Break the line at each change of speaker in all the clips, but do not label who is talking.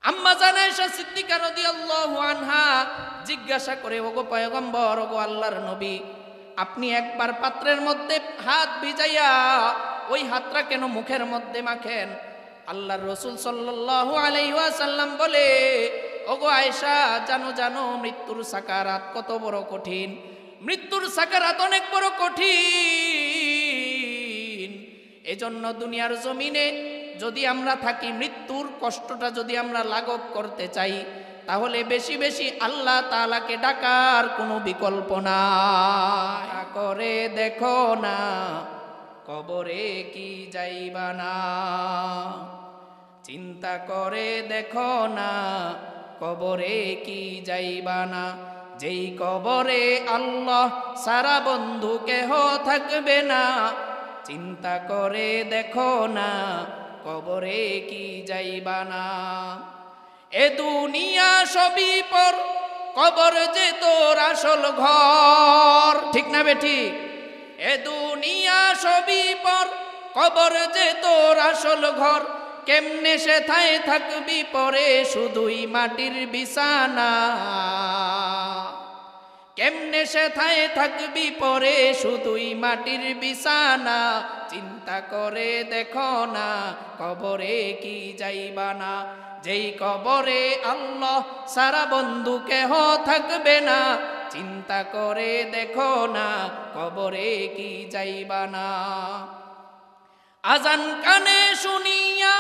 আম্মা জান আয়েশা সিদ্দিকা রাদিয়াল্লাহু আনহা জিজ্ঞাসা করে, ওগো পয়গম্বর, ওগো আল্লাহর নবী, আপনি একবার পাত্রের মধ্যে হাত ভিজাইয়া ওই হাতটা কেন মুখের মধ্যে মাখেন? আল্লাহর রাসূল সাল্লাল্লাহু আলাইহি ওয়াসাল্লাম বলে, ওগো আয়েশা, জানো জানো মৃত্যুর সাকারাত কত বড় কঠিন। মৃত্যুর সাকারাত অনেক বড় কঠিন। এজন্য দুনিয়ার জমিনে যদি আমরা থাকি, মৃত্যুর কষ্টটা যদি আমরা লাঘব করতে চাই, তাহলে বেশি বেশি আল্লাহ তাআলাকে ডাকার কোনো বিকল্প নাই। করে দেখো না কবরে কি যাইবা না, চিন্তা করে দেখো না কবরে কি যাইবা না। যেই কবরে আল্লাহ সারা বন্ধু কেহ থাকবে না, চিন্তা করে দেখো না কবরে কি যাইবা না। এ দুনিয়া সবই পর, কবর যে তোর আসল ঘর। ঠিক না বেঠি? এ দুনিয়া সবই পর, কবর যে তোর আসল ঘর। কেমনে সেথায় থাকবি পরে শুধুই মাটির বিছানা, কেমনে সেথায় থাকবি পরে শুধুই মাটির বিছানা। চিন্তা করে দেখো না কবরে কি যাইবা না। যেই কবরে আল্লাহ সারা বন্ধু কেহ থাকবে না, চিন্তা করে দেখো না কবরে কি যাইবা না। আজান কানে শুনিয়া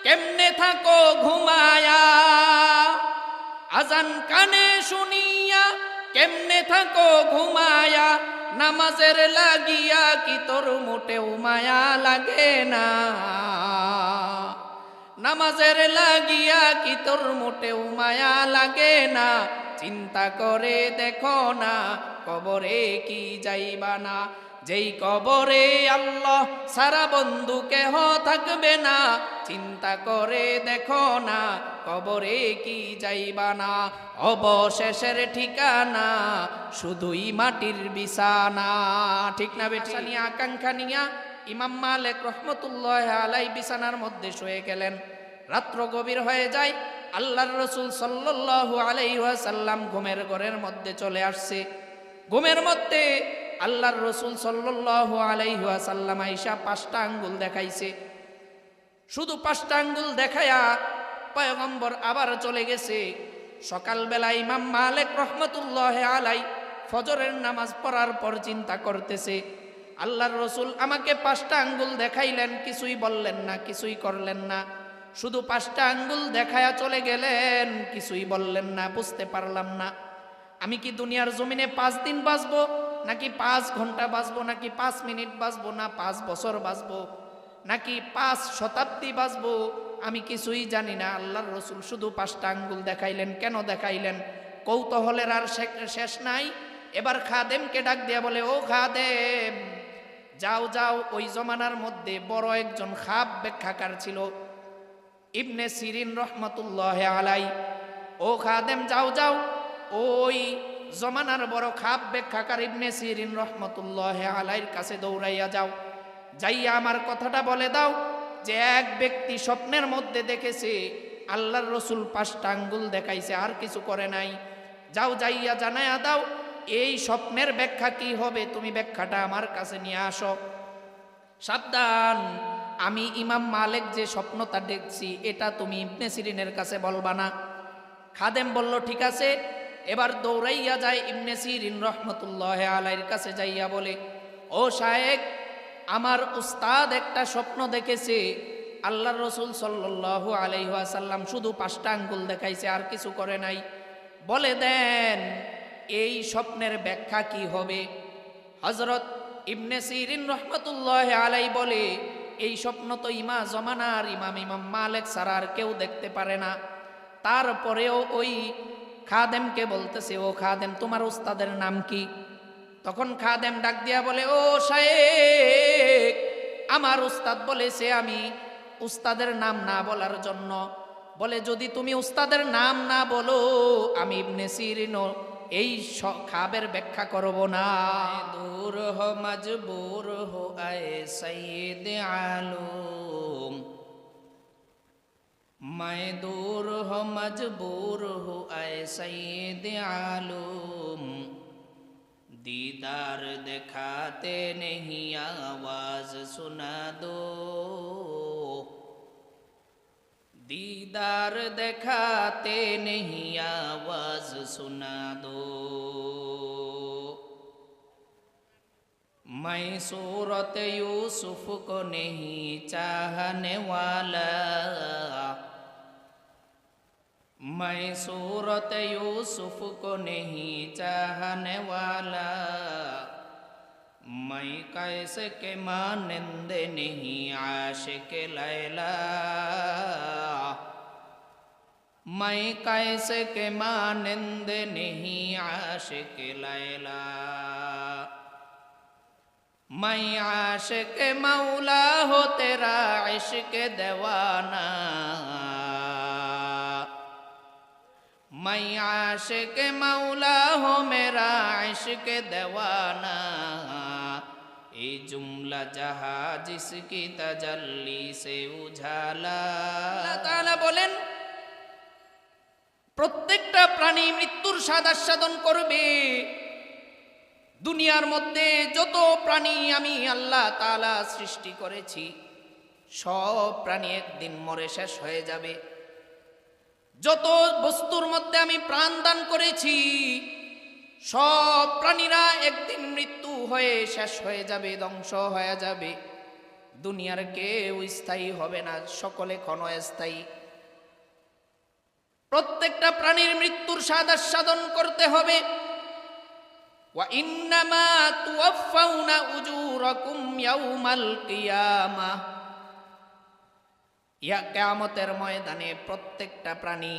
কেমনে থাকো ঘুমায়া, আজান কানে শুনিয়া কেমনে থাকো ঘুমায়া। নামাজের লাগিয়া কি তোর মোটেও মায়া লাগে না, নামাজের লাগিয়া কি তোর মোটেও মায়া লাগে না। চিন্তা করে দেখো না কবরে কি যাইবা না। যেই কবরে আল্লাহ সারা বন্ধু কেহ থাকবে না, চিন্তা করে দেখো না কবরে কি যাইবা না। অবশেষের ঠিকানা শুধুই মাটির বিছানা। ঠিক না বেঠি? আকাঙ্ক্ষা নিয়া ইমাম মালিক রহমতুল্লাহ আলাইহি বিছানার মধ্যে শুয়ে গেলেন। রাত্র গভীর হয়ে যায়। আল্লাহর রাসূল সাল্লাল্লাহু আলাইহি ওয়াসাল্লাম ঘুমের ঘরের মধ্যে চলে আসছে। ঘুমের মধ্যে আল্লাহর রাসূল সাল্লাল্লাহু আলাইহি ওয়াসাল্লাম আয়েশা 5টা আঙ্গুল দেখাইছে। শুধু 5টা আঙ্গুল দেখায়া পয়গম্বর আবার চলে গেছে। সকালবেলা ইমাম মালিক রহমতুল্লাহ আলাইহি ফজরের নামাজ পড়ার পর চিন্তা করতেছে, আল্লাহর রাসূল আমাকে 5টা আঙ্গুল দেখাইলেন, কিছুই বললেন না, কিছুই করলেন না। শুধু 5টা আঙ্গুল দেখায়া চলে গেলেন, কিছুই বললেন না। বুঝতে পারলাম না, আমি কি দুনিয়ার জমিনে 5 দিন বাঁচবো, নাকি 5 ঘন্টা বাঁচবো, নাকি 5 মিনিট বাঁচবো, না 5 বছর বাঁচবো, নাকি 5 শতাব্দী বাঁচবো, আমি কিছুই জানি না। আল্লাহর রাসূল শুধু 5টা আঙ্গুল দেখাইলেন। কেন দেখাইলেন? কৌতূহলের আর শেষ নাই। এবার খাদেমকে ডাক দিয়া বলে, ও খাদেম, যাও যাও, ওই জমানার মধ্যে বড় একজন খাব ব্যাখ্যাকার ছিল, ইবনে সিরিন রহমতুল্লাহ আলাইহি। ও খাদেম, যাও যাও, ওই জমানার বড় খাব ব্যাখ্যাকার ইবনে সিরিন রহমতুল্লাহ আলাইহির কাছে দৌড়াইয়া যাও, যাইয়া আমার কথাটা বলে দাও যে এক ব্যক্তি স্বপ্নের মধ্যে দেখেছে আল্লাহর রাসূল 5টা আঙ্গুল দেখাইছে, আর কিছু করে নাই। যাও, যাইয়া জানায়া দাও এই স্বপ্নের ব্যাখ্যা কি হবে, তুমি ব্যাখ্যাটা আমার কাছে নিয়ে আসো। সাবধান, আমি ইমাম মালিক যে স্বপ্নটা দেখছি এটা তুমি ইবনে সিরিনের কাছে বলবা না। খাদেম বলল, ঠিক আছে। এবার দৌড়াইয়া যায় ইবনে সিরিন রহমতুল্লাহ আলাইহির কাছে, যাইয়া বলে, ও শায়েখ, আমার উস্তাদ একটা স্বপ্ন দেখেছে, আল্লাহর রাসূল সাল্লাল্লাহু আলাইহি ওয়াসাল্লাম শুধু 5টা আঙ্গুল দেখাইছে, আর কিছু করে নাই। বলে দেন এই স্বপ্নের ব্যাখ্যা কি হবে। হযরত ইবনে সিরিন রহমতুল্লাহ আলাইহি বলে, এই স্বপ্ন তো জমানার ইমাম মালিক ছাড়া আর কেউ দেখতে পারে না। তারপরেও ওই খাদেমকে বলতেছে, ও খাদেম, তোমার উস্তাদের নাম কি? তখন খাদেম ডাক দিয়া বলে, ও শায়েখ, আমার উস্তাদ বলেছে আমি উস্তাদের নাম না বলার জন্য। বলে, যদি তুমি উস্তাদের নাম না বলো, আমি ইবনে সিরিন এই খাবের ব্যাখ্যা করব না। দূর হো মজবুর হো আয়ে সৈয়দ আলম, मैं दूर हो मजबूर हो ऐ सैयद आलम, दीदार दिखाते नहीं आवाज सुना दो, दीदार दिखाते नहीं आवाज सुना दो। मैं सूरत यूसुफ को नहीं चाहने वाला, मैं सूरत यूसुफ को नहीं चाहने वाला, मैं कैसे के मानंद नहीं आशिक लैला, मैं कैसे के मानंद नहीं आशिक लैला। मैं आशिक मौला हो तेरा इश्क दीवाना, मैं आशिक मौला हो मेरा इश्क दीवाना। ये जुमला जहां जिसकी तजल्ली से उजाला। আল্লাহ তাআলা বলেন প্রত্যেকটা প্রাণী মৃত্যুর স্বাদ আস্বাদন করবে। দুনিয়ার মধ্যে যত প্রাণী আমি আল্লাহ তাআলা সৃষ্টি করেছি সব প্রাণী একদিন মরে শেষ হয়ে যাবে। যত বস্তুর মধ্যে আমি প্রাণ দান করেছি সব প্রাণীরা একদিন মৃত্যু হয়ে শেষ হয়ে যাবে, ধ্বংস হয়ে যাবে। দুনিয়ার কেউ স্থায়ী হবে না, সকলে ক্ষণস্থায়ী। প্রত্যেকটা প্রাণীর মৃত্যুর স্বাদ আস্বাদন করতে হবে। ওয়া ইন্নামা তুওয়াফাউনা উজুরাকুম ইয়াউমাল কিয়ামাহ, কিয়ামতের ময়দানে প্রত্যেকটা প্রাণী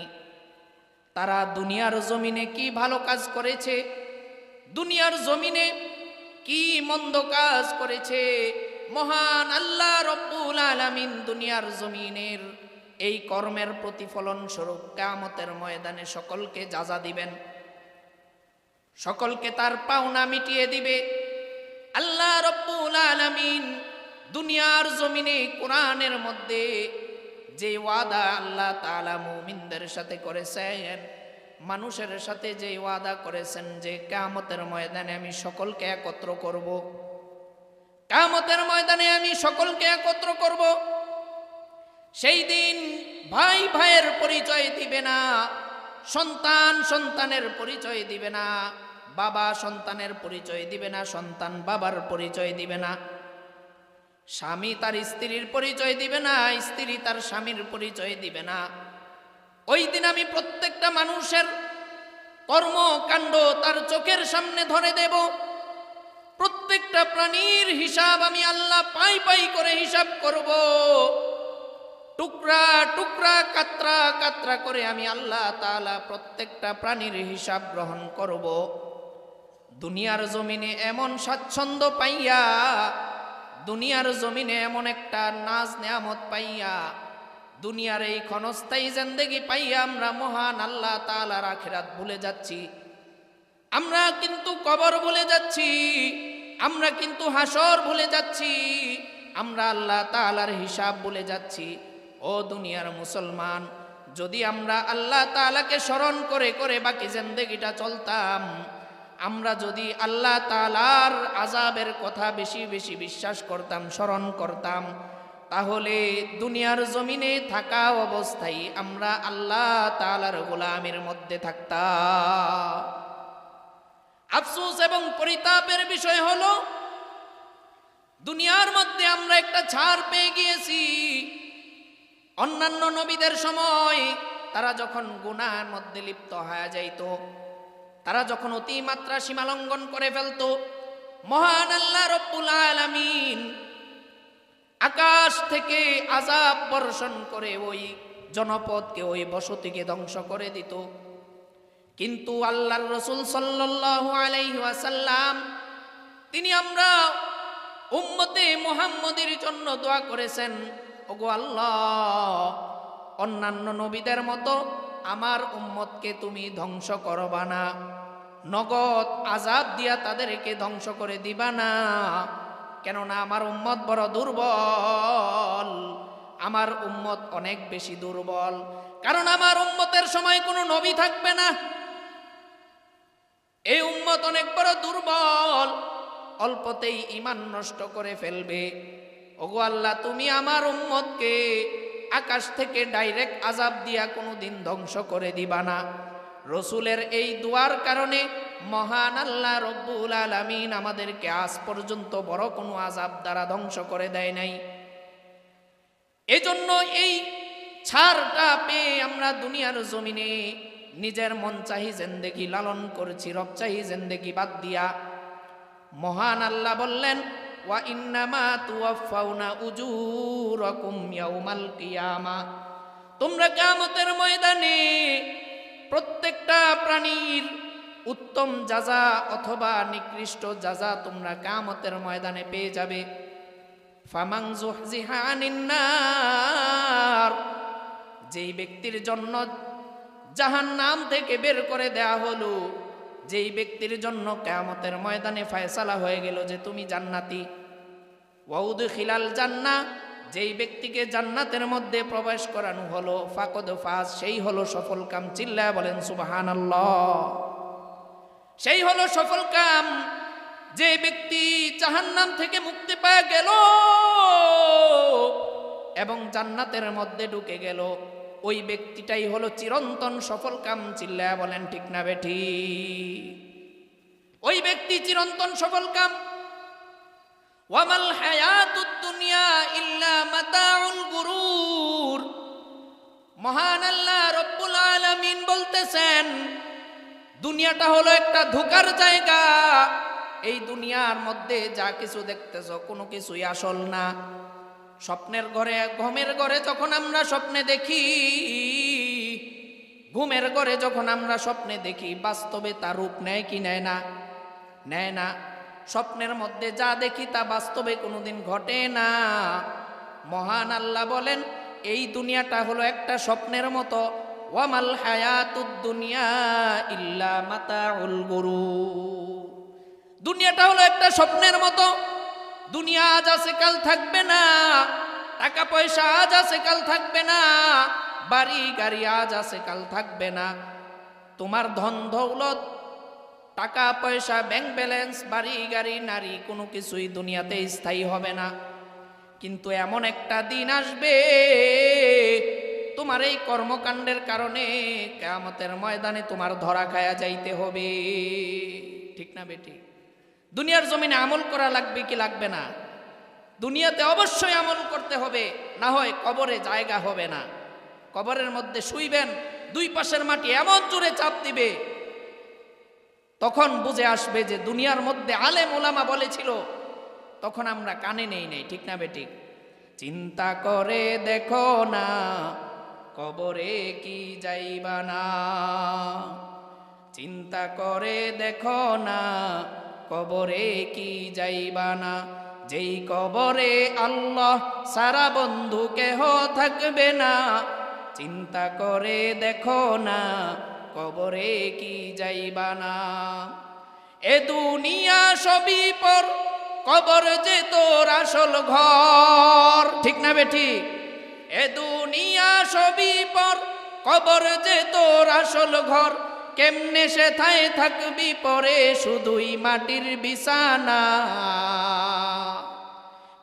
তারা দুনিয়ার জমিনে কি ভালো কাজ করেছে, দুনিয়ার জমিনে কি মন্দ কাজ করেছে, মহান আল্লাহ রব্বুল আলামিন দুনিয়ার জমিনের এই কর্মের প্রতিফলন স্বরূপ কিয়ামতের ময়দানে সকলকে যাজা দিবেন, সকলকে তার পাওনা মিটিয়ে দিবে। আল্লাহ রব্বুল আলামিন দুনিয়ার জমিনে কোরআনের মধ্যে যে ওয়াদা আল্লাহ তাআলা মুমিনদের সাথে করেছেন, মানুষের সাথে যে ওয়াদা করেছেন যে কিয়ামতের ময়দানে আমি সকলকে একত্র করব, কিয়ামতের ময়দানে আমি সকলকে একত্র করব। সেই দিন ভাই ভাইয়ের পরিচয় দিবে না, সন্তান সন্তানের পরিচয় দিবে না, বাবা সন্তানের পরিচয় দিবে না, সন্তান বাবার পরিচয় দিবে না, স্বামী তার স্ত্রীর পরিচয় দিবে না, স্ত্রী তার স্বামীর পরিচয় দিবে না। ওই দিন আমি প্রত্যেকটা মানুষের কর্মকাণ্ড তার চোখের সামনে ধরে দেব। প্রত্যেকটা প্রাণীর হিসাব আমি আল্লাহ পাই পাই করে হিসাব করব। টুকরা টুকরা কাতরা কাতরা করে আমি আল্লাহ তাআলা প্রত্যেকটা প্রাণীর হিসাব গ্রহণ করব। দুনিয়ার জমিনে এমন স্বাচ্ছন্দ্য পাইয়া, দুনিয়ার জমিনে এমন একটা নাজ নেয়ামত পাইয়া, দুনিয়ার এই ক্ষণস্থায়ী জিন্দেগি পাইয়া আমরা মহান আল্লাহ তাআলার আখিরাত ভুলে যাচ্ছি। আমরা কিন্তু কবর ভুলে যাচ্ছি, আমরা কিন্তু হাসর ভুলে যাচ্ছি, আমরা আল্লাহ তাআলার হিসাব ভুলে যাচ্ছি। ও দুনিয়ার মুসলমান, যদি আমরা আল্লাহ তাআলাকে স্মরণ করে করে বাকি জিন্দেগিটা চলতাম, আমরা যদি আল্লাহ তাআলার আযাবের কথা বেশি বেশি বিশ্বাস করতাম, স্মরণ করতাম, তাহলে দুনিয়ার জমিনে থাকা অবস্থায় আমরা আল্লাহ তাআলার গোলামের মধ্যে থাকতাম। আফসোস এবং পরিতাপের বিষয় হলো দুনিয়ার মধ্যে আমরা একটা ছাড় পেয়ে গিয়েছি। অন্যান্য নবীদের সময় তারা যখন গুনাহের মধ্যে লিপ্ত হয়ে যাইত, তারা যখন অতিমাত্রা সীমালঙ্ঘন করে ফেলত, মহান আল্লাহ রব্বুল আলামিন আকাশ থেকে আযাব বর্ষণ করে ওই জনপদকে, ওই বসতিকে ধ্বংস করে দিত। কিন্তু আল্লাহর রাসূল সাল্লাল্লাহু আলাইহি ওয়াসাল্লাম তিনি আমরা উম্মতে মুহাম্মদের জন্য দোয়া করেছেন, ওগো আল্লাহ, অন্যান্য নবীদের মতো আমার উম্মতকে তুমি ধ্বংস করবা না, নগদ আযাব দিয়া তাদেরকে ধ্বংস করে দিবা না, কেননা আমার উম্মত বড় দুর্বল, আমার উম্মত অনেক বেশি দুর্বল, কারণ আমার উম্মতের সময় কোনো নবী থাকবে না। এই উম্মত অনেক বড় দুর্বল, অল্পতেই ঈমান নষ্ট করে ফেলবে। ওগো আল্লাহ, তুমি আমার উম্মতকে আকাশ থেকে ডাইরেক্ট আযাব দিয়া কোনোদিন ধ্বংস করে দিবা না। রসুলের এই দুয়ার কারণে মহান আল্লাহ রব্বুল আলামিন আমাদেরকে আজ পর্যন্ত বড় কোনো আযাব দ্বারা ধ্বংস করে দেয় নাই। এজন্য এই ছাড়টা পেয়ে আমরা দুনিয়ার জমিনে নিজের মন চাহি জিন্দেগি লালন করেছি, রব চাহি জিন্দেগি বাদ দিয়া। মহান আল্লাহ বললেন, ওয়া ইন্নামা তুওয়াফাউনা উজুরাকুম ইয়াউমাল কিয়ামা, তোমরা কিয়ামতের ময়দানে প্রত্যেকটা প্রাণীর উত্তম যাজা অথবা নিকৃষ্ট যাজা তোমরা কিয়ামতের ময়দানে পেয়ে যাবে। ফামান যুহজিহা আনিন নার, যেই ব্যক্তির জন্য জাহান্নাম থেকে বের করে দেয়া হলো, যেই ব্যক্তির জন্য কিয়ামতের ময়দানে ফয়সালা হয়ে গেল যে তুমি জান্নাতি। ওয়া উদখিলাল জান্নাহ, যেই ব্যক্তিকে জান্নাতের মধ্যে প্রবেশ করানো হলো, ফাকদ ফাজ, সেই হলো সফল কাম। চিল্লায়া বলেন সুবহানাল্লাহ। সেই হলো সফল কাম, যে ব্যক্তি জাহান্নাম থেকে মুক্তি পেয়ে গেল এবং জান্নাতের মধ্যে ঢুকে গেল, ওই ব্যক্তিটাই হলো চিরন্তন সফল কাম। চিল্লায়া বলেন ঠিক না বেঠিক? ওই ব্যক্তি চিরন্তন সফল কাম। ওয়ামাল হায়াতুদ দুনিয়া ইল্লা মাতাউল গুরুর, মহান আল্লাহ রব্বুল আলামিন বলতেছেন, দুনিয়াটা হলো একটা ধোঁকার জায়গা। এই দুনিয়ার মধ্যে যা কিছু দেখতেছ কোনো কিছুই আসল না। স্বপ্নের ঘরে, ঘুমের ঘরে যখন আমরা স্বপ্নে দেখি, ঘুমের ঘরে যখন আমরা স্বপ্নে দেখি, বাস্তবে তার রূপ নেয় কি নেয় না? নেয় না। স্বপ্নের মধ্যে যা দেখি তা বাস্তবে কোনোদিন ঘটে না। মহান আল্লাহ বলেন, এই দুনিয়াটা হলো একটা স্বপ্নের মতো। ওয়ামাল হায়াতুদ দুনিয়া ইল্লা মাতাউল গুরুর, দুনিয়াটা হলো একটা স্বপ্নের মতো। দুনিয়া আজ আছে কাল থাকবে না, টাকা পয়সা আজ আছে কাল থাকবে না, বাড়ি গাড়ি আজ আছে কাল থাকবে না। তোমার ধন দৌলত, টাকা পয়সা, ব্যাংক ব্যালেন্স, বাড়ি গাড়ি, নারী, কোনো কিছুই দুনিয়াতে স্থায়ী হবে না। কিন্তু এমন একটা দিন আসবে, তোমার এই কর্মকাণ্ডের কারণে কিয়ামতের ময়দানে তোমার ধরা খায়া যাইতে হবে। ঠিক না বেটি? দুনিয়ার জমিনে আমল করা লাগবে কি লাগবে না? দুনিয়াতে অবশ্যই আমল করতে হবে, না হয় কবরে জায়গা হবে না। কবরের মধ্যে শুইবেন, দুই পাশের মাটি এমন জোরে চাপ দিবে, তখন বুঝে আসবে যে দুনিয়ার মধ্যে আলেম ওলামা বলেছিল, তখন আমরা কানে নেই নাই। ঠিক না বেটি? চিন্তা করে দেখো না, কবরে কি যাইবা না। চিন্তা করে দেখো না, কবরে কি যাইবা না। যেই কবরে আল্লাহ সারা বন্ধু কেহ থাকবে না। চিন্তা করে দেখো না, কবরে কি যাইবা না। এ দুনিয়া সবই পর, কবর যে তোর আসল ঘর। ঠিক না বেঠি? এ দুনিয়া সবই পর, কবর যে তোর আসল ঘর। কেমনে সেথায় থাকবি পরে শুধুই মাটির বিছানা।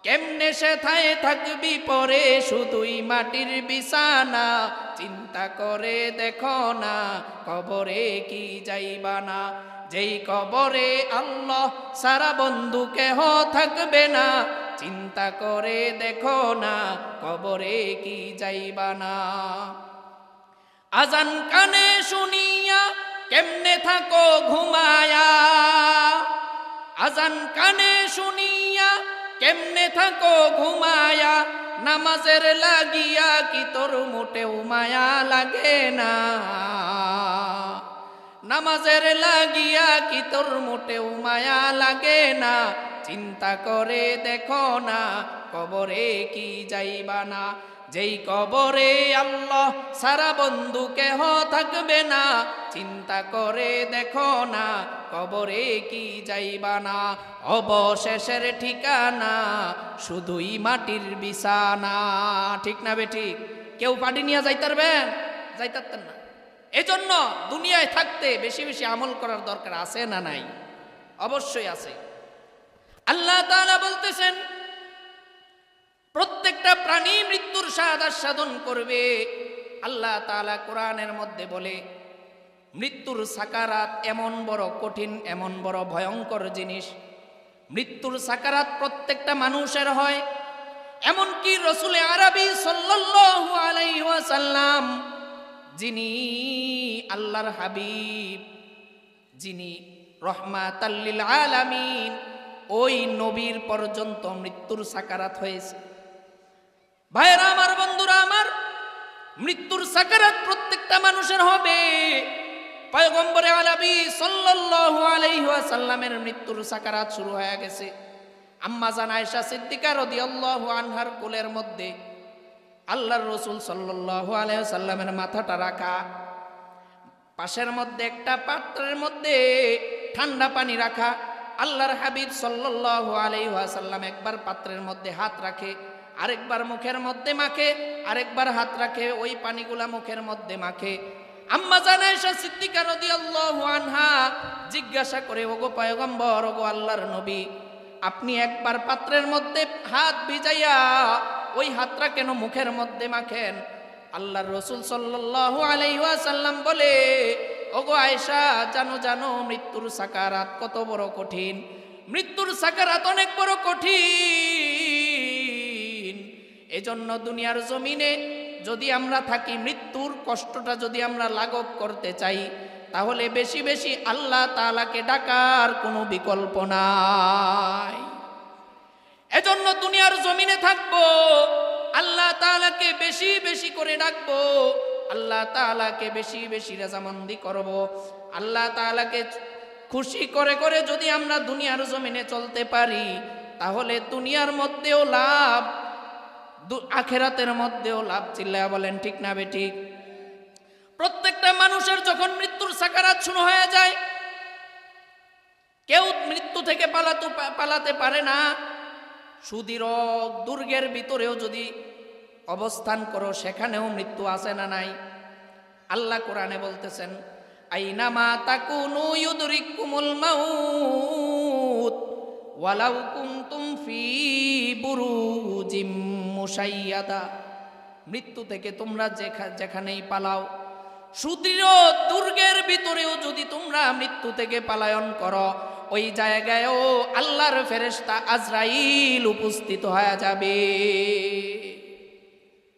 কেমনে সেথায় থাকবি পরে শুধুই মাটির বিছানা। চিন্তা করে দেখো না, কবরে কি যাইবা না। যেই কবরে আল্লাহ সারা বন্ধু কেহ থাকবে না। চিন্তা করে দেখো না, কবরে কি যাইবা না। আজান কানে শুনিয়া কেমনে থাকো ঘুমায়া। আজান কানে শুনিয়া কেমনে থাকো ঘুমায়া। নামাজের লাগিয়া কি তোর মোটেও মায়া লাগে না। নামাজের লাগিয়া কি তোর মোটেও মায়া লাগে না। চিন্তা করে দেখো না, কবরে কি যাইবা না। যেই কবরে আল্লাহ সারা বন্ধু কেহ থাকবে না, চিন্তা করে দেখো না কবরে কি যাইবা না, অবশেষের ঠিকানা শুধুই মাটির বিছানা। ঠিক না বে ঠিক? কেউ পাটি নিয়ে যাইতারবেন? যাইতারতেন না। এজন্য দুনিয়ায় থাকতে বেশি বেশি আমল করার দরকার আছে না নাই? অবশ্যই আছে। আল্লাহ তাআলা বলতেছেন প্রত্যেকটা প্রাণী মৃত্যুর স্বাদ আস্বাদন করবে। আল্লাহ তাআলা কোরআনের মধ্যে বলে মৃত্যুর সাকারাত এমন বড় কঠিন, এমন বড় ভয়ঙ্কর জিনিস। মৃত্যুর সাকারাত প্রত্যেকটা মানুষের হয়। এমনকি রাসূলে আরবি সাল্লাল্লাহু আলাইহি ওয়াসাল্লাম, যিনি আল্লাহর হাবিব, যিনি রহমাতাল লিল আলামিন, ওই নবীর পর্যন্ত মৃত্যুর সাকারাত হয়েছে। ভাইরা আমার, বন্ধুরা আমার, মৃত্যুর সাকারাত প্রত্যেকটা মানুষের হবে। পয়গম্বরে আলাবি সাল্লাল্লাহু আলাইহি ওয়াসাল্লামের মৃত্যুর সাকারাত শুরু হয়ে গেছে। আম্মা জান আয়েশা সিদ্দিকা রাদিয়াল্লাহু আনহার কোলের মধ্যে আল্লাহর রাসূল সাল্লাল্লাহু আলাইহি ওয়াসাল্লামের মাথাটা রাখা, পাশের মধ্যে একটা পাত্রের মধ্যে ঠান্ডা পানি রাখা। আল্লাহর হাবিব সাল্লাল্লাহু আলাইহি ওয়াসাল্লাম একবার পাত্রের মধ্যে হাত রাখে, আরেকবার মুখের মধ্যে মাখে, আরেকবার হাত রাখে, ওই পানিগুলা মুখের মধ্যে মাখে। আম্মা জান আয়েশা সিদ্দিকা রাদিয়াল্লাহু আনহা জিজ্ঞাসা করে, ওগো পয়গম্বর, ওগো আল্লাহর নবী, আপনি একবার পাত্রের মধ্যে হাত ভিজাইয়া ওই হাতটা কেন মুখের মধ্যে মাখেন? আল্লাহর রাসূল সাল্লাল্লাহু আলাইহি ওয়াসাল্লাম বলে, ওগো আয়েশা, জানো জানো মৃত্যুর সাকারাত কত বড় কঠিন। মৃত্যুর সাকারাত অনেক বড় কঠিন। এজন্য দুনিয়ার জমিনে যদি আমরা থাকি, মৃত্যুর কষ্টটা যদি আমরা লাঘব করতে চাই, তাহলে বেশি বেশি আল্লাহ তাআলাকে ডাকার কোনো বিকল্প নাই। এজন্য দুনিয়ার জমিনে থাকবো, আল্লাহ তাআলাকে বেশি বেশি করে ডাকবো, আল্লাহ তাআলাকে বেশি বেশি রাজামন্দি করব। আল্লাহ তাআলাকে খুশি করে করে যদি আমরা দুনিয়ার জমিনে চলতে পারি, তাহলে দুনিয়ার মধ্যেও লাভ, আখিরাতের মধ্যেও লাভ। চিল্লায়া বলেন ঠিক না বেঠিক? প্রত্যেকটা মানুষের যখন মৃত্যুর সাকারাত শুরু হয়ে যায়, কেউ মৃত্যু থেকে পালাতে পারে না। সুদৃঢ় দুর্গের ভিতরেও যদি অবস্থান করো, সেখানেও মৃত্যু আছে না নাই? আল্লাহ কোরআনে বলতেছেন, আইনামা তাকুনু ইউদরিকুমুল মাউত ওয়ালাউ কুনতুম ফি বুরুজিম মুশাইয়াদা। মৃত্যু থেকে তোমরা যেখানেই পালাও, সুদৃঢ় দুর্গের ভিতরেও যদি তোমরা মৃত্যু থেকে পালায়ন করো, ওই জায়গায়ও আল্লাহর ফেরেশতা আজরাইল উপস্থিত হয়ে যাবে।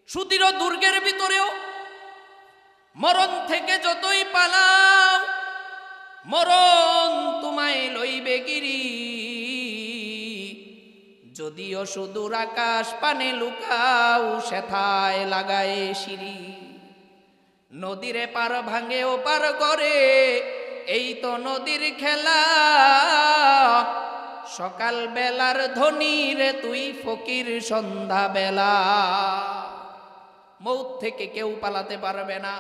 সুদৃঢ় দুর্গের ভিতরেও মরণ থেকে যতই পালাও, মরণ তোমায় লইবে গিরি। যদিও সুদূর আকাশ পানে লুকাও, সেথায় লাগায় সিঁড়ি। নদীরে পার ভাঙে ও পার করে, এই তো নদীর খেলা। সকাল বেলার ধনী রে তুই ফকির সন্ধ্যা বেলা। মৌত থেকে কেউ পালাতে পারবে না।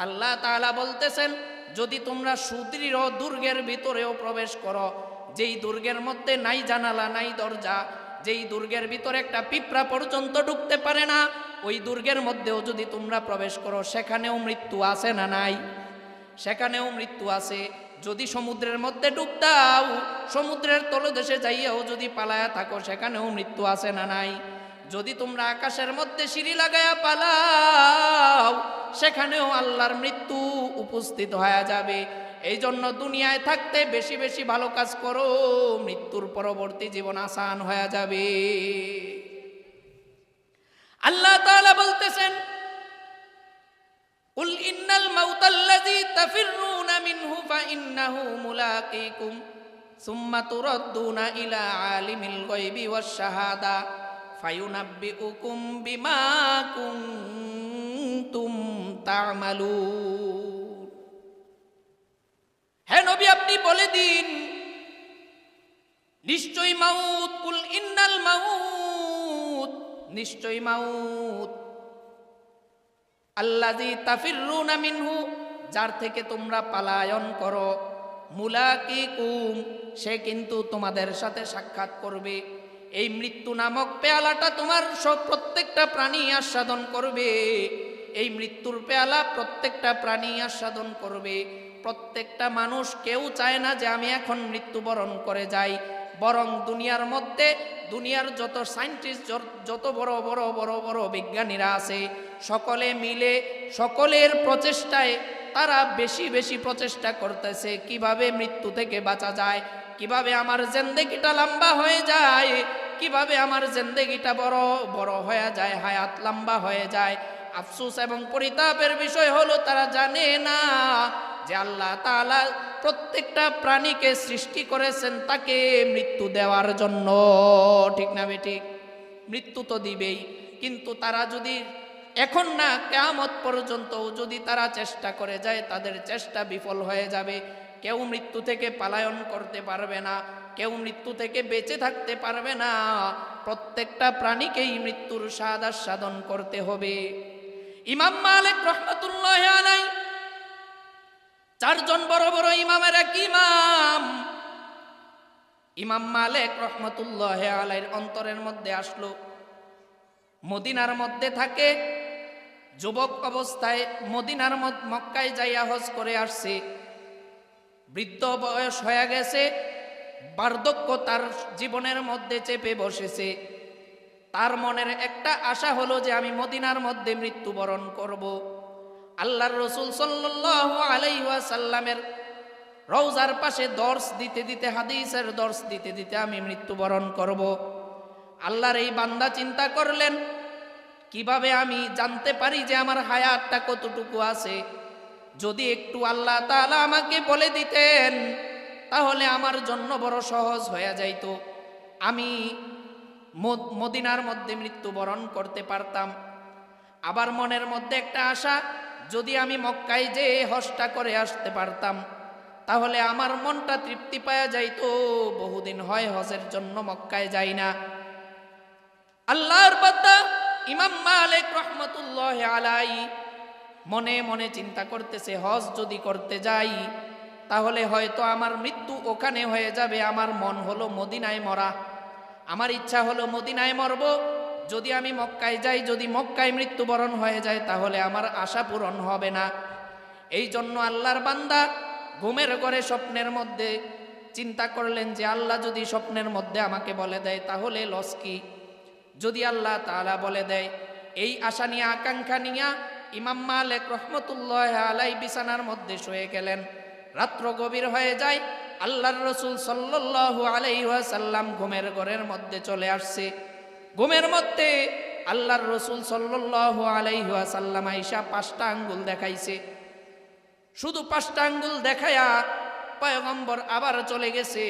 আল্লাহ তাআলা বলতেছেন, যদি তোমরা সুদৃঢ় দুর্গের ভিতরেও প্রবেশ করো, যেই দুর্গের মধ্যে নাই জানালা নাই দরজা, যেই দুর্গের ভিতরে একটা পিঁপড়া পর্যন্ত ঢুকতে পারে না, ওই দুর্গের মধ্যেও যদি তোমরা প্রবেশ করো, সেখানেও মৃত্যু আছে না নাই? সেখানেও মৃত্যু আছে। যদি সমুদ্রের মধ্যে ডুব দাও, সমুদ্রের তলদেশে যাইয়াও যদি পালায়া থাকো, সেখানেও মৃত্যু আছে না নাই? যদি তোমরা আকাশের মধ্যে সিঁড়ি লাগায়া পালাও, সেখানেও আল্লাহর মৃত্যু উপস্থিত হয়ে যাবে। এই জন্য দুনিয়ায় থাকতে বেশি বেশি ভালো কাজ করো, মৃত্যুর পরবর্তী জীবন আসান হয়ে যাবে। আল্লাহ তাআলা বলতেছেন, কুল ইন্নাল মাউতাল্লাযী তাফিররুনা মিনহু ফাইন্নাহু মুলাকীকুম সুম্মা তুরাদ্দুনা ইলা আলিমিল গায়বি ওয়াশ শাহাদা ফায়ুনাব্বিউকুম বিমা কুনতুম তা'মালুন। হে নবী, আপনি বলে দিন, নিশ্চয়ই মাউত, কুল ইন্নাল মাউত, নিশ্চয় মাউত। আল্লাযী তাফিররুনা মিনহু, যার থেকে তোমরা পালায়ন করো, মুলাকিকুম, সে কিন্তু তোমাদের সাথে সাক্ষাৎ করবে। এই মৃত্যু নামক পেয়ালাটা তোমার সব প্রত্যেকটা প্রাণী আস্বাদন করবে। এই মৃত্যুর পেয়ালা প্রত্যেকটা প্রাণী আস্বাদন করবে। প্রত্যেকটা মানুষ কেউ চায় না যে আমি এখন মৃত্যুবরণ করে যাই, বরং দুনিয়ার মধ্যে দুনিয়ার যত সায়েন্টিস্ট, যত বড় বড় বড় বড় বিজ্ঞানীরা আছে, সকলে মিলে সকলের প্রচেষ্টায় তারা বেশি বেশি প্রচেষ্টা করতেছে কিভাবে মৃত্যু থেকে বাঁচা যায়, কিভাবে আমার জিন্দেগিটা লম্বা হয়ে যায়, কিভাবে আমার জিন্দেগিটা বড় বড় হয়ে যায়, হায়াত লম্বা হয়ে যায়। আফসোস এবং পরিতাপের বিষয় হলো তারা জানে না যে আল্লাহ তাআলা প্রত্যেকটা প্রাণীকে সৃষ্টি করেছেন তাকে মৃত্যু দেওয়ার জন্য। ঠিক না বেঠিক? মৃত্যু তো দিবেই, কিন্তু তারা যদি এখন না, কিয়ামত পর্যন্ত যদি তারা চেষ্টা করে যায়, তাদের চেষ্টা বিফল হয়ে যাবে। কেউ মৃত্যু থেকে পলায়ন করতে পারবে না, কেউ মৃত্যু থেকে বেঁচে থাকতে পারবে না। প্রত্যেকটা প্রাণীকেই মৃত্যুর স্বাদ আস্বাদন করতে হবে। ইমাম মালিক রাহমাতুল্লাহি আলাইহি, চারজন বড় বড় ইমামের এক ইমাম, ইমাম মালিক রাহমাতুল্লাহি আলাইহির অন্তরের মধ্যে আসলো, মদিনার মধ্যে থাকে, যুবক অবস্থায় মদিনার মক্কায় যাইয়া হজ করে আসছে, বৃদ্ধ বয়স হয়ে গেছে, বার্ধক্য তার জীবনের মধ্যে চেপে বসেছে। তার মনের একটা আশা হলো যে আমি মদিনার মধ্যে মৃত্যুবরণ করব। আল্লাহর রাসূল সাল্লাল্লাহু আলাইহি ওয়াসাল্লামের রওজার পাশে দর্স দিতে দিতে, হাদিসের দর্স দিতে দিতে আমি মৃত্যুবরণ করব। আল্লাহর এই বান্দা চিন্তা করলেন, কিভাবে আমি জানতে পারি যে আমার হায়াতটা কতটুকু আছে? যদি একটু আল্লাহ তাআলা আমাকে বলে দিতেন তাহলে আমার জন্য বড় সহজ হয়ে যাইত, আমি মদিনার মধ্যে মৃত্যুবরণ করতে পারতাম। আবার মনের মধ্যে একটা আশা, যদি আমি মক্কায় যে হজটা করে আসতে পারতাম তাহলে আমার মনটা তৃপ্তি পাওয়া যাইতো। বহুদিন হয় হজের জন্য মক্কায় যাই না। আল্লাহর বান্দা ইমাম মালিক রাহমাতুল্লাহি আলাইহি মনে মনে চিন্তা করতেছে, হজ যদি করতে যাই তাহলে হয়তো আমার মৃত্যু ওখানে হয়ে যাবে। আমার মন হলো মদিনায় মরা, আমার ইচ্ছা হলো মদিনায় মরব। যদি আমি মক্কায় যাই, যদি মক্কায় মৃত্যুবরণ হয়ে যায় তাহলে আমার আশা পূরণ হবে না। এই জন্য আল্লাহর বান্দা ঘুমের ঘরে স্বপ্নের মধ্যে চিন্তা করলেন যে আল্লাহ যদি স্বপ্নের মধ্যে আমাকে বলে দেয় তাহলে লস কি? যদি আল্লাহ তাআলা বলে দেয়, এই আশা নিয়ে আকাঙ্ক্ষা নিয়ে ইমাম মালিক রাহমাতুল্লাহি আলাইহি বিছানার মধ্যে শুয়ে গেলেন। রাত্র গভীর হয়ে যায়, আল্লাহর রাসূল সাল্লাল্লাহু আলাইহি ওয়াসাল্লাম ঘুমের ঘরের মধ্যে চলে আসছে। ঘুমের মধ্যে আল্লাহর রাসূল সাল্লাল্লাহু আলাইহি ওয়াসাল্লাম আয়েশা 5টা আঙ্গুল দেখাইছে। শুধু 5টা আঙ্গুল দেখায়া পয়গম্বর আবার চলে গেছে।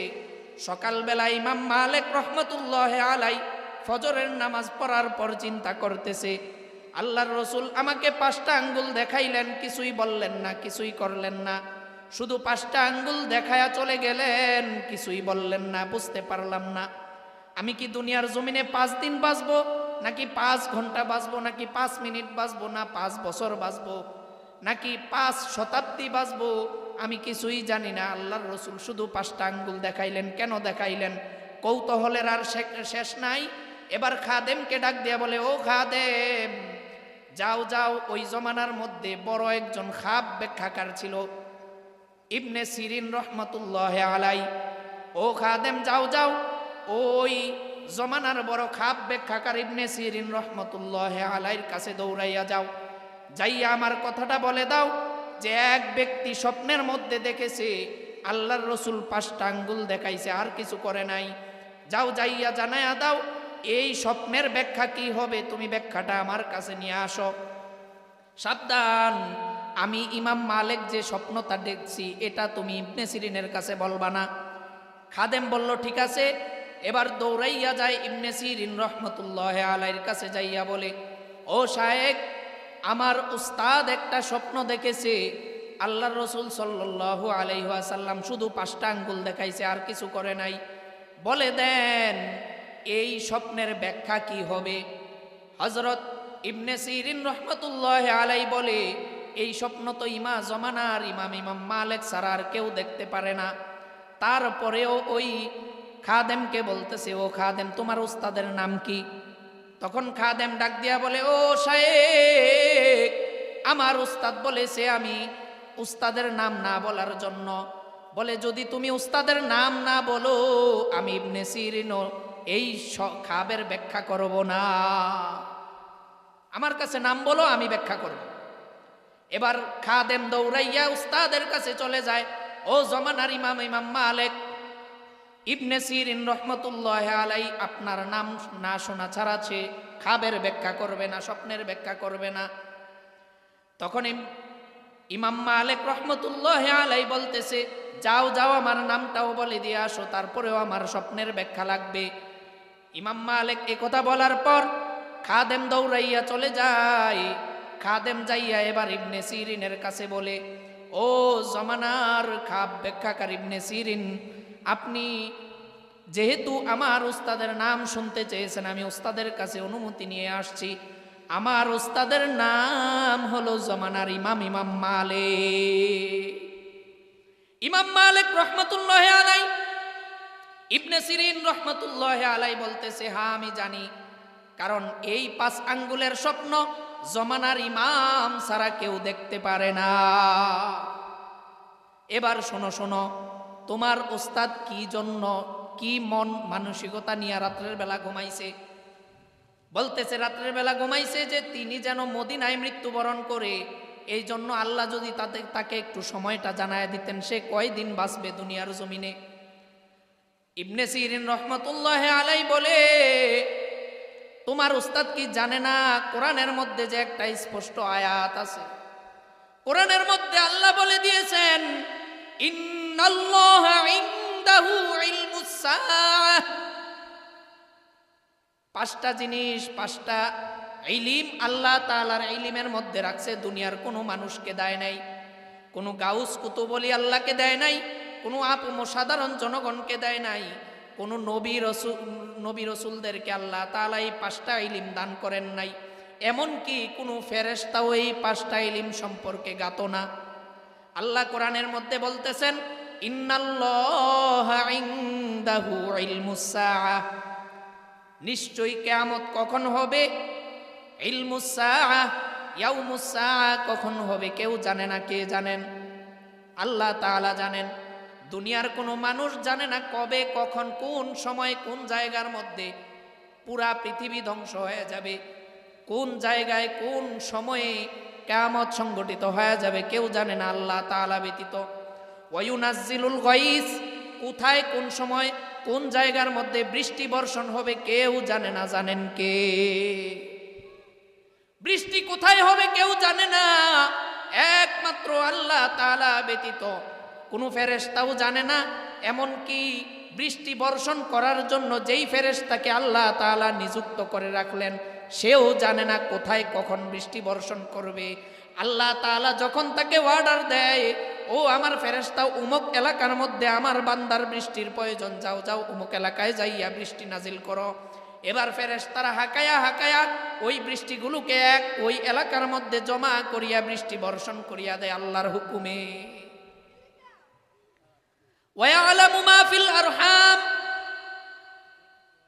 সকালবেলা ইমাম মালিক রাহমাতুল্লাহি আলাইহি ফজরের নামাজ পড়ার পর চিন্তা করতেছে, আল্লাহর রাসূল আমাকে 5টা আঙ্গুল দেখাইলেন, কিছুই বললেন না, কিছুই করলেন না, শুধু 5টা আঙ্গুল দেখায়া চলে গেলেন, কিছুই বললেন না। বুঝতে পারলাম না, আমি কি দুনিয়ার জমিনে 5 দিন বাঁচবো, নাকি 5 ঘন্টা বাঁচবো, নাকি 5 মিনিট বাঁচবো, না 5 বছর বাঁচবো, নাকি 5 শতাব্দী বাঁচবো, আমি কিছুই জানি না। আল্লাহর রাসূল শুধু 5টা আঙ্গুল দেখাইলেন। কেন দেখাইলেন? কৌতূহলের আর শেষ নাই। এবার খাদেমকে ডাক দিয়া বলে, ও খাদেম, যাও যাও, ওই জমানার মধ্যে বড় একজন খাব ব্যাখ্যাকার ছিল, ইবনে সিরিন রাহমাতুল্লাহি আলাইহি। ও খাদেম, যাও যাও, ওই জমানার বড় খাব ব্যাখ্যাকার ইবনে সিরিন রাহমাতুল্লাহি আলাইহির কাছে দৌড়াইয়া যাও, যাইয়া আমার কথাটা বলে দাও যে এক ব্যক্তি স্বপ্নের মধ্যে দেখেছে আল্লাহর রাসূল 5টা আঙ্গুল দেখাইছে, আর কিছু করে নাই। যাও, যাইয়া জানায়া দাও এই স্বপ্নের ব্যাখ্যা কি হবে, তুমি ব্যাখ্যাটা আমার কাছে নিয়ে আসো। সাবধান, আমি ইমাম মালিক যে স্বপ্নটা দেখছি এটা তুমি ইবনে সিরিনের কাছে বলবা না। খাদেম বলল, ঠিক আছে। এবার দৌড়াইয়া যায় ইবনে সিরিন রাহমাতুল্লাহি আলাইহির কাছে, যাইয়া বলে, ও শায়েখ, আমার উস্তাদ একটা স্বপ্ন দেখেছে, আল্লাহর রাসূল সাল্লাল্লাহু আলাইহি ওয়াসাল্লাম শুধু 5টা আঙ্গুল দেখাইছে, আর কিছু করে নাই। বলে দেন এই স্বপ্নের ব্যাখ্যা কি হবে। হযরত ইবনে সিরিন রহমাতুল্লাহি আলাইহি বলে, এই স্বপ্ন তো জমানার ইমাম মালিক ছাড়া আর কেউ দেখতে পারে না। তারপরেও ওই খাদেমকে বলতেছে, ও খাদেম, তোমার উস্তাদের নাম কি? তখন খাদেম ডাক দিয়া বলে, ও শায়েখ, আমার উস্তাদ বলেছে আমি উস্তাদের নাম না বলার জন্য। বলে, যদি তুমি উস্তাদের নাম না বলো, আমি ইবনে সিরিন এই খাবের ব্যাখ্যা করব না। আমার কাছে নাম বলো, আমি ব্যাখ্যা করব। এবার খাদেম দৌড়াইয়া উস্তাদের কাছে চলে যায়। ও জমানার ইমাম মালিক, ইবনে সিরিন রহমতুল্লাহ আলাই আপনার নাম না শোনা ছাড়া সে খাবের ব্যাখ্যা করবে না, স্বপ্নের ব্যাখ্যা করবে না। তখন ইমাম মালিক রহমতুল্লাহ আলাই বলতেছে, যাও যাও, আমার নামটাও বলে দিয়ে আসো, তারপরেও আমার স্বপ্নের ব্যাখ্যা লাগবে। ইমাম মালিক কথা বলার পর খাদেম দৌড়াইয়া চলে যায়। খাদেম যাইয়া এবার ইবনে সিরিনের কাছে বলে, ও জমানার খাব ব্যাখ্যাকার ইবনে সিরিন, আপনি যেহেতু আমার উস্তাদের নাম শুনতে চেয়েছেন, আমি উস্তাদের কাছে অনুমতি নিয়ে আসছি। আমার উস্তাদের নাম হলো জমানার ইমাম মালিক। ইমাম মালিক রহমতুল্লাহ আলাই, ইবনে সিরিন রহমতুল্লাহ আলাই বলতেছে, হ্যাঁ আমি জানি, কারণ এই 5 আঙ্গুলের স্বপ্ন জমানার ইমাম ছাড়া কেউ দেখতে পারে না। এবার শোনো শোনো, তোমার উস্তাদ কি জন্য, কি মন মানসিকতা নিয়ে রাত্রের বেলা ঘুমাইছে? বলতেছে, রাত্রের বেলা ঘুমাইছে যে তিনি যেন মদিনায় মৃত্যুবরণ করে, এই জন্য আল্লাহ যদি তাকে একটু সময়টা জানায় দিতেন, সে কয়দিন বাঁচবে দুনিয়ার জমিনে। ইবনে সিরিন রহমতুল্লাহ আলাই বলে, তোমার উস্তাদ কি জানে না কোরআনের মধ্যে যে একটা স্পষ্ট আয়াত আছে? কোরআনের মধ্যে আল্লাহ বলে দিয়েছেন, ইন্নাল্লাহা ইনদাহু ইলমুস সাআহ। 5টা জিনিস, 5টা ইলম আল্লাহ তাআলার ইলমের মধ্যে রাখছে, দুনিয়ার কোনো মানুষকে দেয় নাই, কোনো গাউস কুতুবলি আল্লাহকে দেয় নাই, কোনো সাধারণ জনগণকে দেয় নাই, কোনো নবী রসুলদেরকে আল্লাহ তাআলা এই 5টা ইলম দান করেন নাই। এমনকি কোনো ফেরেশতাও এই 5টা ইলম সম্পর্কে জ্ঞাত না। আল্লাহ কোরআনের মধ্যে বলতেছেন, ইন্নাল্লাহা ইনদাহু ইলমুস সাআহ, নিশ্চয়ই কিয়ামত কখন হবে, ইলমুস সাআহ, ইয়াউমুস সাআহ কখন হবে কেউ জানে না। কে জানেন? আল্লাহ তাআলা জানেন। দুনিয়ার কোনো মানুষ জানে না কবে, কখন, কোন সময়, কোন জায়গার মধ্যে পুরা পৃথিবী ধ্বংস হয়ে যাবে, কোন জায়গায় কোন সময়ে কিয়ামত সংগঠিত হয়ে যাবে, কেউ জানে না আল্লাহ তাআলা ব্যতীত। ওয়ায়ুনাজ্জিলুল গায়স, কোথায় কোন সময় কোন জায়গার মধ্যে বৃষ্টি বর্ষণ হবে কেউ জানে না। জানেন কে? বৃষ্টি কোথায় হবে কেউ জানে না, একমাত্র আল্লাহ তাআলা ব্যতীত। কোনো ফেরেশতাও জানে না, এমনকি বৃষ্টি বর্ষণ করার জন্য যেই ফেরেশতাকে আল্লাহ তাআলা নিযুক্ত করে রাখলেন, সেও জানে না কোথায় কখন বৃষ্টি বর্ষণ করবে। আল্লাহ তাআলা যখন তাকে অর্ডার দেয়, ও আমার ফেরেশতা উমুক এলাকার মধ্যে আমার বান্দার বৃষ্টির প্রয়োজন, যাও যাও উমুক এলাকায় যাইয়া বৃষ্টি নাজিল করো। এবার ফেরেশতারা হাকায়া হাকায়া ওই বৃষ্টিগুলোকে ওই এলাকার মধ্যে জমা করিয়া বৃষ্টি বর্ষণ করিয়া দেয় আল্লাহর হুকুমে। ওয়ায়ালামু মা ফিল আরহাম,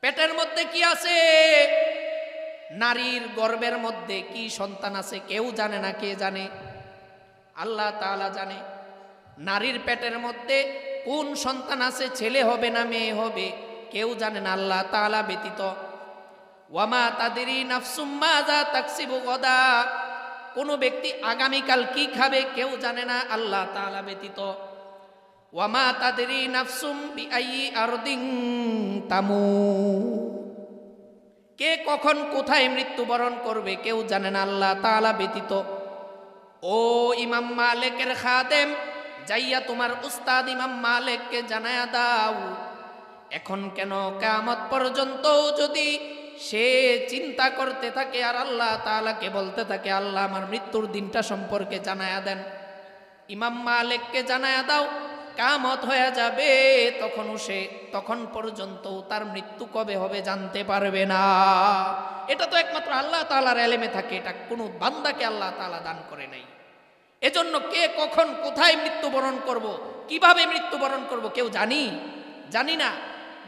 পেটের মধ্যে কি আছে, নারীর গর্ভের মধ্যে কি সন্তান আছে কেউ জানে না। কে জানে? আল্লাহ তাআলা জানে। নারীর পেটের মধ্যে কোন সন্তান আছে, ছেলে হবে না মেয়ে হবে, কেউ জানে না আল্লাহ তাআলা ব্যতীত। ওয়ামা তাদরি নাফসুম মাযা তাকসিবু গাদা, কোন ব্যক্তি আগামীকাল কি খাবে কেউ জানে না আল্লাহ তাআলা ব্যতীত। ওয়ামা তাদরি নাফসুম বিআইয়ি আরদিন তামুত, কে কখন কোথায় মৃত্যুবরণ করবে কেউ জানে না আল্লাহ তাআলা ব্যতীত। ও ইমাম মালিকের খাদেম, যাইয়া তোমার উস্তাদ ইমাম মালিককে জানায়া দাও, এখন কেন কিয়ামত পর্যন্ত যদি সে চিন্তা করতে থাকে আর আল্লাহ তাআলাকে বলতে থাকে, আল্লাহ আমার মৃত্যুর দিনটা সম্পর্কে জানায়া দেন। ইমাম মালিককে জানায়া দাও, কিয়ামত হয়ে যাবে, তখন পর্যন্ত তার মৃত্যু কবে হবে জানতে পারবে না। এটা তো একমাত্র আল্লাহ তাআলার ইলমে থাকে, এটা কোনো বান্দাকে আল্লাহ তাআলা দান করে নাই। এজন্য কে কখন কোথায় মৃত্যুবরণ করব, কিভাবে মৃত্যুবরণ করব কেউ জানি না।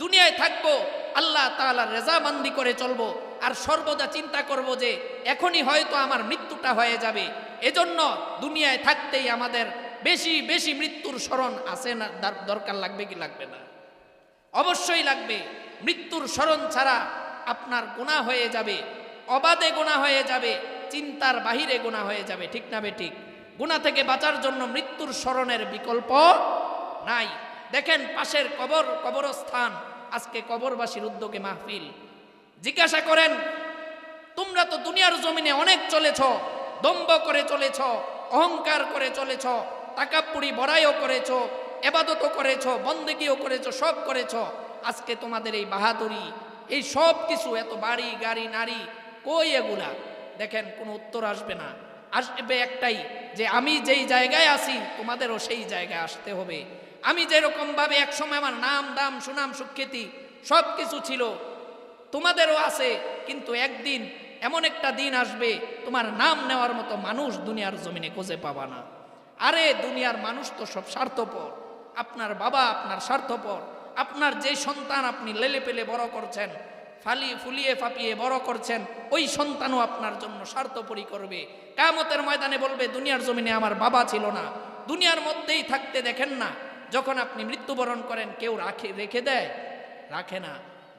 দুনিয়ায় থাকবো আল্লাহ তাআলার রেজামন্দি করে চলবো, আর সর্বদা চিন্তা করব যে এখনই হয়তো আমার মৃত্যুটা হয়ে যাবে। এজন্য দুনিয়ায় থাকতেই আমাদের বেশি বেশি মৃত্যুর স্মরণ আছে না, দরকার লাগবে কি লাগবে না? অবশ্যই লাগবে। মৃত্যুর স্মরণ ছাড়া আপনার গুনাহ হয়ে যাবে, অবাধে গুনাহ হয়ে যাবে, চিন্তার বাহিরে গুনাহ হয়ে যাবে। ঠিক না বেঠিক? গুনাহ থেকে বাঁচার জন্য মৃত্যুর স্মরণের বিকল্প নাই। দেখেন পাশের কবরস্থান, আজকে কবরবাসীর উদ্যোগে মাহফিল। জিজ্ঞাসা করেন, তোমরা তো দুনিয়ার জমিনে অনেক চলেছ, দম্ভ করে চলেছ, অহংকার করে চলেছ, তাকাব্বুরি বড়াইও করেছ, ইবাদতও করেছ, বন্দেগীও করেছ, সব করেছ। আজকে তোমাদের এই বাহাদুরি, এই সব কিছু, এত বাড়ি গাড়ি নারী, কই এগুলা? দেখেন কোনো উত্তর আসবে না। আসবে একটাই, যে আমি যেই জায়গায় আছি তোমাদেরও সেই জায়গায় আসতে হবে। আমি যেরকম ভাবে একসময় আমার নাম দাম সুনাম সুখ্যাতি সব কিছু ছিল, তোমাদেরও আছে, কিন্তু একদিন এমন একটা দিন আসবে তোমার নাম নেওয়ার মতো মানুষ দুনিয়ার জমিনে খুঁজে পাবা না। আরে দুনিয়ার মানুষ তো সব স্বার্থপর। আপনার বাবা আপনার স্বার্থপর, আপনার যে সন্তান আপনি লেলে পেলে বড় করছেন, ফুলিয়ে ফাপিয়ে বড় করছেন, ওই সন্তানও আপনার জন্য স্বার্থপরই করবে। কিয়ামতের ময়দানে বলবে দুনিয়ার জমিনে আমার বাবা ছিল না। দুনিয়ার মধ্যেই থাকতে দেখেন না, যখন আপনি মৃত্যুবরণ করেন কেউ রেখে দেয়? রাখে না।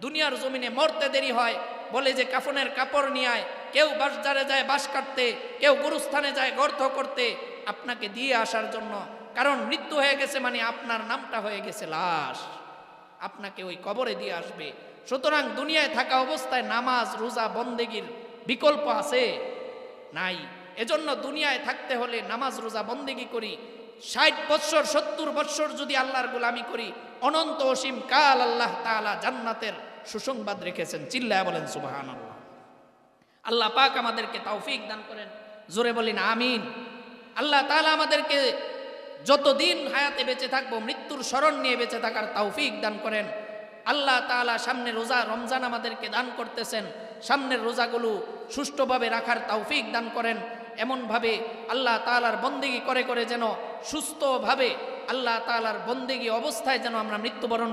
দুনিয়ার জমিনে মরতে দেরি হয়, বলে যে কাফনের কাপড় নিয়ে আয়। কেউ বাঁশঝাড়ে যায় বাঁশ কাটতে, কেউ গুরুস্থানে যায় গর্ত করতে আপনাকে দিয়ে আসার জন্য। কারণ মৃত্যু হয়ে গেছে মানে আপনার নামটা হয়ে গেছে লাশ, আপনাকে ওই কবরে দিয়ে আসবে। সুতরাং দুনিয়ায় থাকা অবস্থায় নামাজ রোজা বন্দেগীর বিকল্প আছে? নাই। এজন্য দুনিয়ায় থাকতে হলে নামাজ রোজা বন্দেগী করি। 60 বৎসর 70 বৎসর যদি আল্লাহর গোলামি করি, অনন্ত অসীম কাল আল্লাহ তাআলা জান্নাতের সুসংবাদ রেখেছেন। চিল্লায়া বলেন সুবহানাল্লাহ। আল্লাহ পাক আমাদেরকে তৌফিক দান করেন, জোরে বলেন আমিন। আল্লাহ তাআলা আমাদেরকে যতদিন হায়াতে বেঁচে থাকবো মৃত্যুর স্মরণ নিয়ে বেঁচে থাকার তৌফিক দান করেন। আল্লাহ তাআলা সামনে রোজা রমজান আমাদেরকে দান করতেছেন, সামনের রোজাগুলো সুষ্ঠুভাবে রাখার তৌফিক দান করেন। এমনভাবে আল্লাহ তাআলার বন্দেগী করে যেন সুস্থভাবে আল্লাহ তাআলার বন্দেগী অবস্থায় যেন আমরা মৃত্যুবরণ